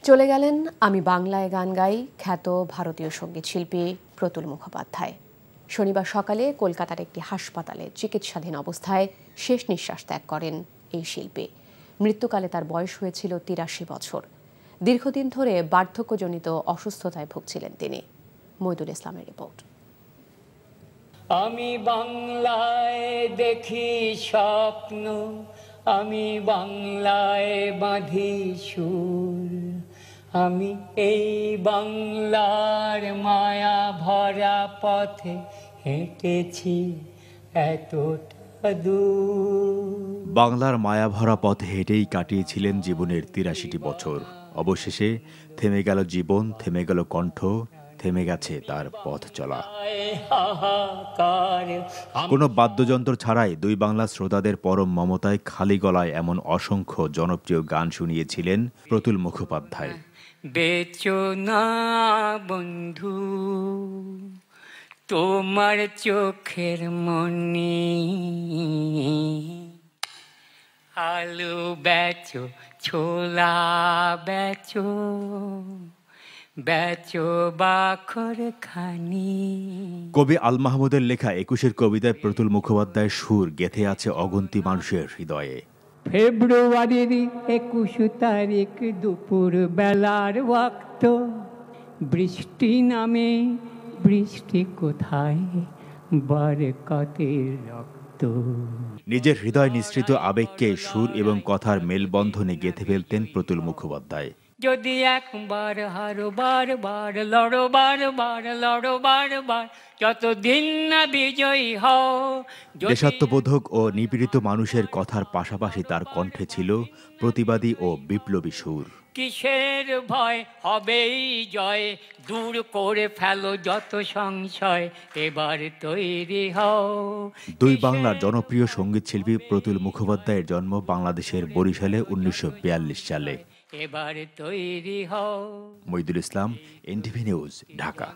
চলে গেলেন আমি বাংলায় গান গাই খ্যাত ভারতীয় সঙ্গীত শিল্পী প্রতুল মুখোপাধ্যায়। শনিবার সকালে কলকাতার একটি হাসপাতালে চিকিৎসাধীন অবস্থায় শেষ নিঃশ্বাস ত্যাগ করেন এই শিল্পী। মৃত্যুকালে তার বয়স হয়েছিল ৮৩ বছর। দীর্ঘদিন ধরে বার্ধক্যজনিত অসুস্থতায় ভুগছিলেন তিনি। মইদুল ইসলামের রিপোর্ট। আমি বাংলায় দেখি স্বপ্ন, আমি বাংলায় বাঁধি সুর, আমি এই বাংলার মায়া ভরা পথে হেঁটেছি এতটা দূর। বাংলার মায়া ভরা পথে হেঁটেই কাটিয়েছিলেন জীবনের ৮৩টি বছর। অবশেষে থেমে গেল জীবন, থেমে গেল কণ্ঠ, থেমে গেছে তার পথ চলা। কোনো বাদ্যযন্ত্র ছাড়াই দুই বাংলা শ্রোতাদের পরম মমতায় খালি গলায় এমন অসংখ্য জনপ্রিয় গান শুনিয়েছিলেন প্রতুল মুখোপাধ্যায়। বেচো না বন্ধু তোমার চোখের মনি, আলু বেচো, ছোলা বেচো, বেচো বাখর খানি। কবি আল মাহমুদের লেখা ২১-এর কবিতায় প্রতুল মুখোপাধ্যায়ের সুর গেঁথে আছে অগুন্তি মানুষের হৃদয়ে। ফেব্রুয়ারির ২১ তারিখ দুপুর বেলার ওয়াক্ত, বৃষ্টি নামে, বৃষ্টি কোথায়, বরকতের রক্ত। নিজের হৃদয় নিঃসৃত আবেগকে সুর এবং কথার মেলবন্ধনে গেঁথে ফেলতেন প্রতুল মুখোপাধ্যায়। যদি একবার হারো বারবার, লড়ো বারবার, লড়ো বারবার, যতদিন না বিজয়ী হও। দেশাত্মবোধক ও নিপীড়িত মানুষের কথার পাশাপাশি তার কণ্ঠে ছিল প্রতিবাদী ও বিপ্লবী সুর। কিসের ভয়, হবেই জয়, দূর করে ফেলো যত সংশয়, এবার তৈরি হও। দুই বাংলার জনপ্রিয় সঙ্গীত শিল্পী প্রতুল মুখোপাধ্যায়ের জন্ম বাংলাদেশের বরিশালে ১৯৪২ সালে। এবার তৈরি হও। মইদুল ইসলাম, এনটিভি নিউজ, ঢাকা।